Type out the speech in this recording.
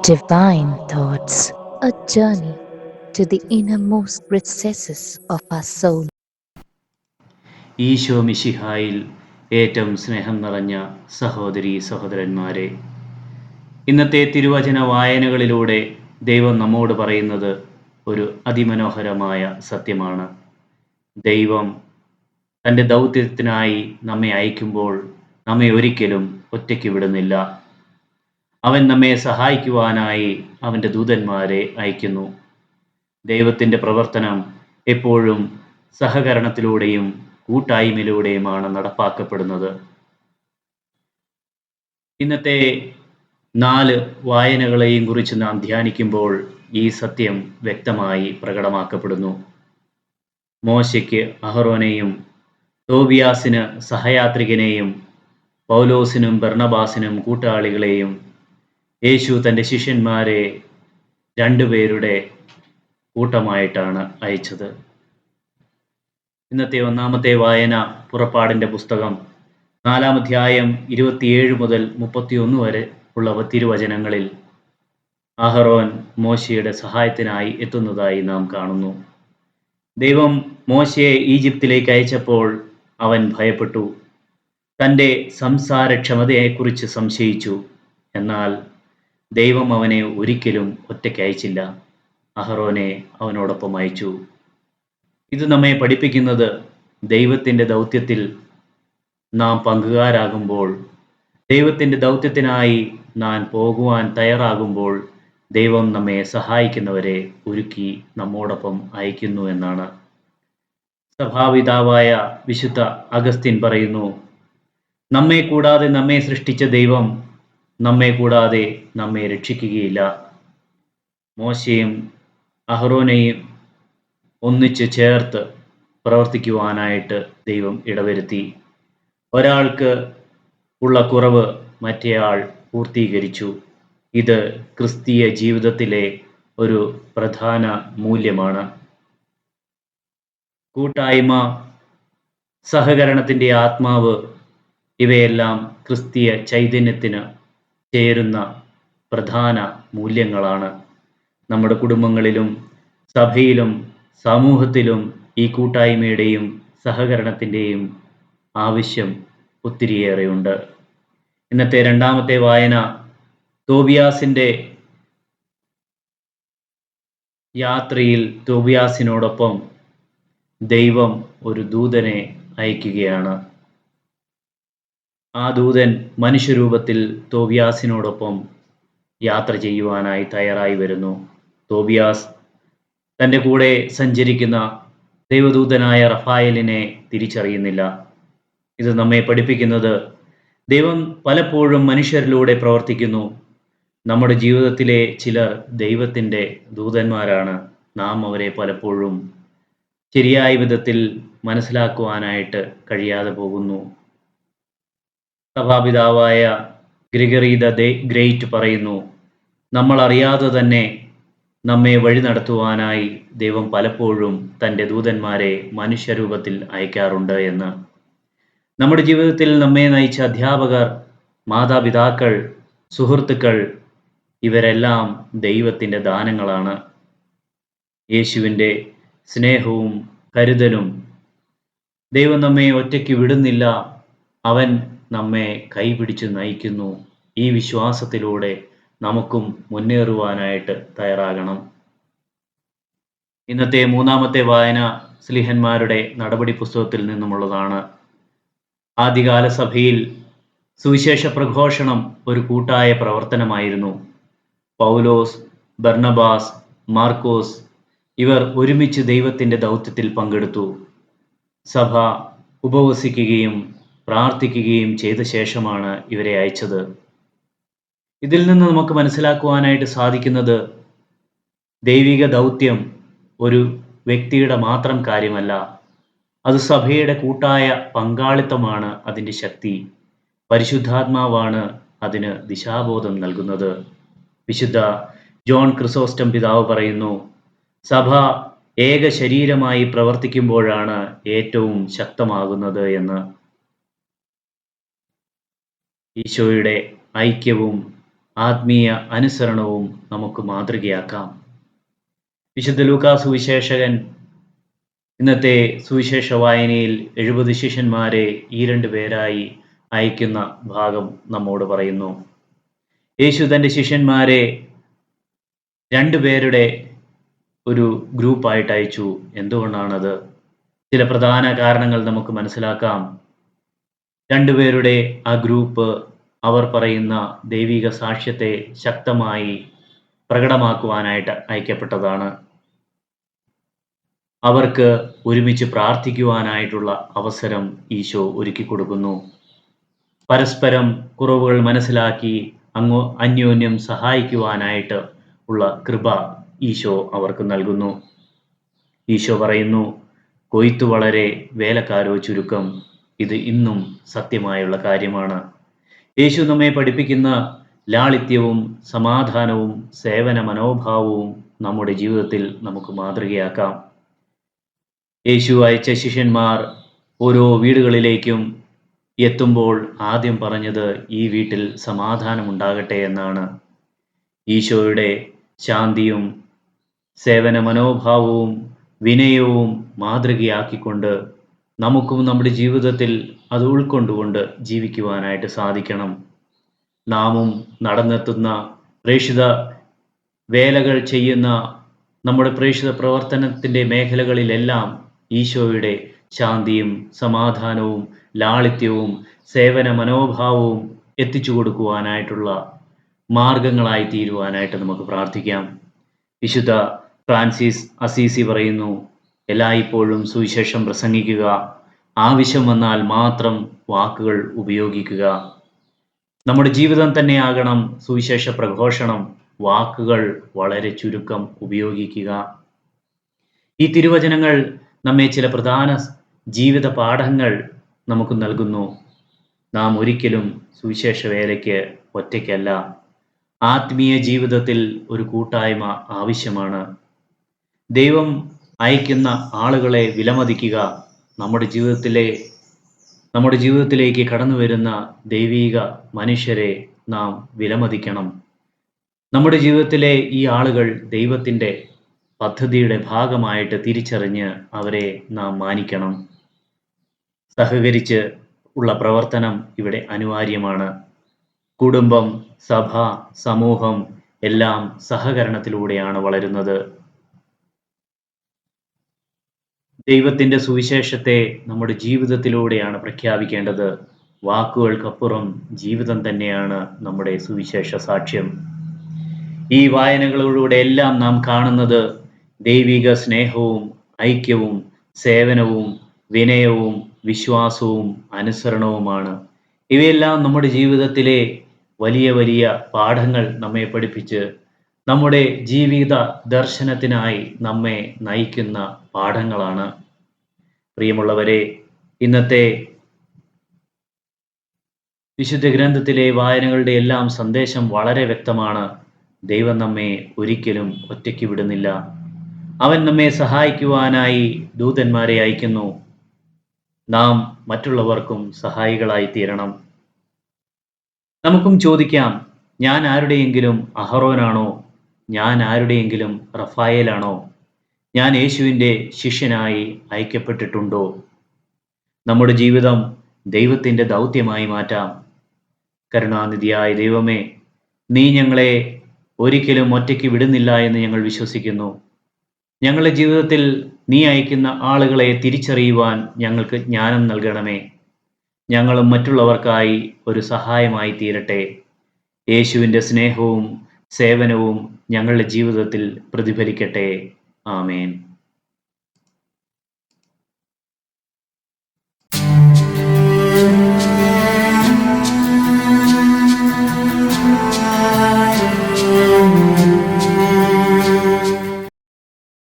Divine Thoughts, a journey to the innermost recesses of our soul. Isho മിശിഹായിൽ ഏറ്റവും സ്നേഹം നിറഞ്ഞ സഹോദരീ സഹോദരന്മാരെ, ഇന്നത്തെ തിരുവചന വായനകളിലൂടെ ദൈവം നമ്മോട് പറയുന്നത് ഒരു അതിമനോഹരമായ സത്യമാണ്. ദൈവം തൻ്റെ ദൗത്യത്തിനായി നമ്മെ അയക്കുമ്പോൾ നമ്മെ ഒരിക്കലും ഒറ്റയ്ക്ക് വിടുന്നില്ല. അവൻ നമ്മെ സഹായിക്കുവാനായി അവൻ്റെ ദൂതന്മാരെ അയക്കുന്നു. ദൈവത്തിൻ്റെ പ്രവർത്തനം എപ്പോഴും സഹകരണത്തിലൂടെയും കൂട്ടായ്മയിലൂടെയുമാണ് നടപ്പാക്കപ്പെടുന്നത്. ഇന്നത്തെ 4 വായനകളെയും കുറിച്ച് നാം ധ്യാനിക്കുമ്പോൾ ഈ സത്യം വ്യക്തമായി പ്രകടമാക്കപ്പെടുന്നു. മോശയ്ക്ക് അഹറോനെയും, തോബിയാസിന് സഹയാത്രികനെയും, പൗലോസിനും ബർണബാസിനും കൂട്ടാളികളെയും, യേശു തൻ്റെ ശിഷ്യന്മാരെ 2 പേരുടെ കൂട്ടമായിട്ടാണ് അയച്ചത്. ഇന്നത്തെ ഒന്നാമത്തെ വായന പുറപ്പാടിൻ്റെ പുസ്തകം 4-ാം അധ്യായം 27 മുതൽ 31 വരെ ഉള്ള തിരുവചനങ്ങളിൽ അഹറോൻ മോശയുടെ സഹായത്തിനായി എത്തുന്നതായി നാം കാണുന്നു. ദൈവം മോശയെ ഈജിപ്തിലേക്ക് അയച്ചപ്പോൾ അവൻ ഭയപ്പെട്ടു. തൻ്റെ സംസാരക്ഷമതയെക്കുറിച്ച് സംശയിച്ചു. എന്നാൽ ദൈവം അവനെ ഒരിക്കലും ഒറ്റയ്ക്ക് അയച്ചില്ല. അഹറോനെ അവനോടൊപ്പം അയച്ചു. ഇത് നമ്മെ പഠിപ്പിക്കുന്നത് ദൈവത്തിൻ്റെ ദൗത്യത്തിൽ നാം പങ്കുകാരാകുമ്പോൾ, ദൈവത്തിൻ്റെ ദൗത്യത്തിനായി നാം പോകുവാൻ തയ്യാറാകുമ്പോൾ ദൈവം നമ്മെ സഹായിക്കുന്നവരെ ഒരുക്കി നമ്മോടൊപ്പം അയക്കുന്നു എന്നാണ്. സഭാപിതാവായ വിശുദ്ധ അഗസ്തീൻ പറയുന്നു, നമ്മെ കൂടാതെ നമ്മെ സൃഷ്ടിച്ച ദൈവം നമ്മെ കൂടാതെ നമ്മെ രക്ഷിക്കുകയില്ല. മോശയും അഹറോനെയും ഒന്നിച്ച് ചേർത്ത് പ്രവർത്തിക്കുവാനായിട്ട് ദൈവം ഇടവരുത്തി. ഒരാൾക്ക് ഉള്ള കുറവ് മറ്റേയാൾ പൂർത്തീകരിച്ചു. ഇത് ക്രിസ്തീയ ജീവിതത്തിലെ ഒരു പ്രധാന മൂല്യമാണ്. കൂട്ടായ്മ, സഹകരണത്തിൻ്റെ ആത്മാവ് ഇവയെല്ലാം ക്രിസ്തീയ ചൈതന്യത്തിന് ചേരുന്ന പ്രധാന മൂല്യങ്ങളാണ്. നമ്മുടെ കുടുംബങ്ങളിലും സഭയിലും സമൂഹത്തിലും ഈ കൂട്ടായ്മയുടെയും സഹകരണത്തിൻ്റെയും ആവശ്യം ഒത്തിരിയേറെയുണ്ട്. ഇന്നത്തെ 2-ാമത്തെ വായന തോബിയാസിൻ്റെ യാത്രയിൽ തോബിയാസിനോടൊപ്പം ദൈവം ഒരു ദൂതനെ അയക്കുകയാണ്. ആ ദൂതൻ മനുഷ്യരൂപത്തിൽ തോബിയാസിനോടൊപ്പം യാത്ര ചെയ്യുവാനായി തയ്യാറായി വരുന്നു. തോബിയാസ് തൻ്റെ കൂടെ സഞ്ചരിക്കുന്ന ദൈവദൂതനായ റഫായേലിനെ തിരിച്ചറിയുന്നില്ല. ഇത് നമ്മെ പഠിപ്പിക്കുന്നത് ദൈവം പലപ്പോഴും മനുഷ്യരിലൂടെ പ്രവർത്തിക്കുന്നു. നമ്മുടെ ജീവിതത്തിലെ ചിലർ ദൈവത്തിൻ്റെ ദൂതന്മാരാണ്. നാം അവരെ പലപ്പോഴും ശരിയായ വിധത്തിൽ മനസ്സിലാക്കുവാനായിട്ട് കഴിയാതെ പോകുന്നു. സഭാപിതാവായ ഗ്രിഗറി ദ ഗ്രേറ്റ് പറയുന്നു, നമ്മൾ അറിയാതെ തന്നെ നമ്മെ വഴി നടത്തുവാനായി ദൈവം പലപ്പോഴും തൻ്റെ ദൂതന്മാരെ മനുഷ്യരൂപത്തിൽ അയക്കാറുണ്ട് എന്ന്. നമ്മുടെ ജീവിതത്തിൽ നമ്മെ നയിച്ച അധ്യാപകർ, മാതാപിതാക്കൾ, സുഹൃത്തുക്കൾ ഇവരെല്ലാം ദൈവത്തിൻ്റെ ദാനങ്ങളാണ്. യേശുവിൻ്റെ സ്നേഹവും കരുതലും, ദൈവം നമ്മെ ഒറ്റയ്ക്ക് വിടുന്നില്ല, അവൻ നമ്മെ കൈപിടിച്ച് നയിക്കുന്നു. ഈ വിശ്വാസത്തിലൂടെ നമുക്കും മുന്നേറുവാനായിട്ട് തയ്യാറാകണം. ഇന്നത്തെ 3-ാമത്തെ വായന സ്ലീഹന്മാരുടെ നടപടി പുസ്തകത്തിൽ നിന്നുമുള്ളതാണ്. ആദ്യകാല സഭയിൽ സുവിശേഷ പ്രഘോഷണം ഒരു കൂട്ടായ പ്രവർത്തനമായിരുന്നു. പൗലോസ്, ബർണബാസ്, മാർക്കോസ് ഇവർ ഒരുമിച്ച് ദൈവത്തിൻ്റെ ദൗത്യത്തിൽ പങ്കെടുത്തു. സഭ ഉപവസിക്കുകയും പ്രാർത്ഥിക്കുകയും ചെയ്ത ശേഷമാണ് ഇവരെ അയച്ചത്. ഇതിൽ നിന്ന് നമുക്ക് മനസ്സിലാക്കുവാനായിട്ട് സാധിക്കുന്നത് ദൈവിക ദൗത്യം ഒരു വ്യക്തിയുടെ മാത്രം കാര്യമല്ല, അത് സഭയുടെ കൂട്ടായ പങ്കാളിത്തമാണ് അതിൻ്റെ ശക്തി. പരിശുദ്ധാത്മാവാണ് അതിന് ദിശാബോധം നൽകുന്നത്. വിശുദ്ധ ജോൺ ക്രിസോസ്റ്റം പിതാവ് പറയുന്നു, സഭ ഏക ശരീരമായി പ്രവർത്തിക്കുമ്പോഴാണ് ഏറ്റവും ശക്തമാകുന്നത് എന്ന്. ഈശോയുടെ ഐക്യവും ആത്മീയ അനുസരണവും നമുക്ക് മാതൃകയാക്കാം. വിശുദ്ധ ലൂക്കാ സുവിശേഷകൻ ഇന്നത്തെ സുവിശേഷ വായനയിൽ 70 ശിഷ്യന്മാരെ ഈ 2 പേരായി അയക്കുന്ന ഭാഗം നമ്മോട് പറയുന്നു. യേശു തൻ്റെ ശിഷ്യന്മാരെ 2 പേരുടെ ഒരു ഗ്രൂപ്പായിട്ട് അയച്ചു. എന്തുകൊണ്ടാണത്? ചില പ്രധാന കാരണങ്ങൾ നമുക്ക് മനസ്സിലാക്കാം. 2 പേരുടെ ആ ഗ്രൂപ്പ് അവർ പറയുന്ന ദൈവിക സാക്ഷ്യത്തെ ശക്തമായി പ്രകടമാക്കുവാനായിട്ട് അയക്കപ്പെട്ടതാണ്. അവർക്ക് ഒരുമിച്ച് പ്രാർത്ഥിക്കുവാനായിട്ടുള്ള അവസരം ഈശോ ഒരുക്കി കൊടുക്കുന്നു. പരസ്പരം കുറവുകൾ മനസ്സിലാക്കി അന്യോന്യം സഹായിക്കുവാനായിട്ട് ഉള്ള കൃപ ഈശോ അവർക്ക് നൽകുന്നു. ഈശോ പറയുന്നു, കൊയ്ത്തു വളരെ വേലക്കാരോ ചുരുക്കം. ഇത് ഇന്നും സത്യമായുള്ള കാര്യമാണ്. യേശു നമ്മെ പഠിപ്പിക്കുന്ന ലാളിത്യവും സമാധാനവും സേവന മനോഭാവവും നമ്മുടെ ജീവിതത്തിൽ നമുക്ക് മാതൃകയാക്കാം. യേശു അയച്ച ശിഷ്യന്മാർ ഓരോ വീടുകളിലേക്കും എത്തുമ്പോൾ ആദ്യം പറഞ്ഞത് ഈ വീട്ടിൽ സമാധാനമുണ്ടാകട്ടെ എന്നാണ്. ഈശോയുടെ ശാന്തിയും സേവന മനോഭാവവും വിനയവും മാതൃകയാക്കിക്കൊണ്ട് നമുക്കും നമ്മുടെ ജീവിതത്തിൽ അത് ഉൾക്കൊണ്ടുകൊണ്ട് ജീവിക്കുവാനായിട്ട് സാധിക്കണം. നാമും നടന്നെത്തുന്ന പ്രേക്ഷിത വേലകൾ ചെയ്യുന്ന നമ്മുടെ പ്രേക്ഷിത പ്രവർത്തനത്തിൻ്റെ മേഖലകളിലെല്ലാം ഈശോയുടെ ശാന്തിയും സമാധാനവും ലാളിത്യവും സേവന മനോഭാവവും എത്തിച്ചു കൊടുക്കുവാനായിട്ടുള്ള മാർഗങ്ങളായി തീരുവാനായിട്ട് നമുക്ക് പ്രാർത്ഥിക്കാം. വിശുദ്ധ ഫ്രാൻസിസ് അസീസി പറയുന്നു, എല്ലായ്പ്പോഴും സുവിശേഷം പ്രസംഗിക്കുക, ആവശ്യം വന്നാൽ മാത്രം വാക്കുകൾ ഉപയോഗിക്കുക. നമ്മുടെ ജീവിതം തന്നെയാകണം സുവിശേഷ പ്രഘോഷണം. വാക്കുകൾ വളരെ ചുരുക്കം ഉപയോഗിക്കുക. ഈ തിരുവചനങ്ങൾ നമ്മെ ചില പ്രധാന ജീവിത പാഠങ്ങൾ നമുക്ക് നൽകുന്നു. നാം ഒരിക്കലും സുവിശേഷ വേലയ്ക്ക് ഒറ്റയ്ക്കല്ല. ആത്മീയ ജീവിതത്തിൽ ഒരു കൂട്ടായ്മ ആവശ്യമാണ്. ദൈവം അയക്കുന്ന ആളുകളെ വിലമതിക്കുക. നമ്മുടെ ജീവിതത്തിലേക്ക് കടന്നു വരുന്ന ദൈവീക മനുഷ്യരെ നാം വിലമതിക്കണം. നമ്മുടെ ജീവിതത്തിലെ ഈ ആളുകൾ ദൈവത്തിൻ്റെ പദ്ധതിയുടെ ഭാഗമായിട്ട് തിരിച്ചറിഞ്ഞ് അവരെ നാം മാനിക്കണം. സഹകരിച്ച് ഉള്ള പ്രവർത്തനം ഇവിടെ അനിവാര്യമാണ്. കുടുംബം, സഭ, സമൂഹം എല്ലാം സഹകരണത്തിലൂടെയാണ് വളരുന്നത്. ദൈവത്തിൻ്റെ സുവിശേഷത്തെ നമ്മുടെ ജീവിതത്തിലൂടെയാണ് പ്രഖ്യാപിക്കേണ്ടത്. വാക്കുകൾക്കപ്പുറം ജീവിതം തന്നെയാണ് നമ്മുടെ സുവിശേഷ സാക്ഷ്യം. ഈ വായനകളിലൂടെ എല്ലാം നാം കാണുന്നത് ദൈവിക സ്നേഹവും ഐക്യവും സേവനവും വിനയവും വിശ്വാസവും അനുസരണവുമാണ്. ഇവയെല്ലാം നമ്മുടെ ജീവിതത്തിലെ വലിയ വലിയ പാഠങ്ങൾ നമ്മെ പഠിപ്പിച്ച് നമ്മുടെ ജീവിത ദർശനത്തിനായി നമ്മെ നയിക്കുന്ന പാഠങ്ങളാണ്. പ്രിയമുള്ളവരെ, ഇന്നത്തെ വിശുദ്ധ ഗ്രന്ഥത്തിലെ വായനകളുടെ എല്ലാം സന്ദേശം വളരെ വ്യക്തമാണ്. ദൈവം നമ്മെ ഒരിക്കലും ഒറ്റയ്ക്ക് വിടുന്നില്ല. അവൻ നമ്മെ സഹായിക്കുവാനായി ദൂതന്മാരെ അയക്കുന്നു. നാം മറ്റുള്ളവർക്കും സഹായികളായി തീരണം. നമുക്കും ചോദിക്കാം, ഞാൻ ആരുടെയെങ്കിലും അഹറോനാണോ? ഞാൻ ആരുടെയെങ്കിലും റഫായേലാണോ? ഞാൻ യേശുവിൻ്റെ ശിഷ്യനായി അയക്കപ്പെട്ടിട്ടുണ്ടോ? നമ്മുടെ ജീവിതം ദൈവത്തിൻ്റെ ദൗത്യമായി മാറ്റാം. കരുണാനിധിയായ ദൈവമേ, നീ ഞങ്ങളെ ഒരിക്കലും ഒറ്റയ്ക്ക് വിടുന്നില്ല എന്ന് ഞങ്ങൾ വിശ്വസിക്കുന്നു. ഞങ്ങളുടെ ജീവിതത്തിൽ നീ അയക്കുന്ന ആളുകളെ തിരിച്ചറിയുവാൻ ഞങ്ങൾക്ക് ജ്ഞാനം നൽകണമേ. ഞങ്ങളും മറ്റുള്ളവർക്കായി ഒരു സഹായമായി തീരട്ടെ. യേശുവിൻ്റെ സ്നേഹവും സേവനവും ഞങ്ങളുടെ ജീവിതത്തിൽ പ്രതിഫലിക്കട്ടെ. ആമേൻ.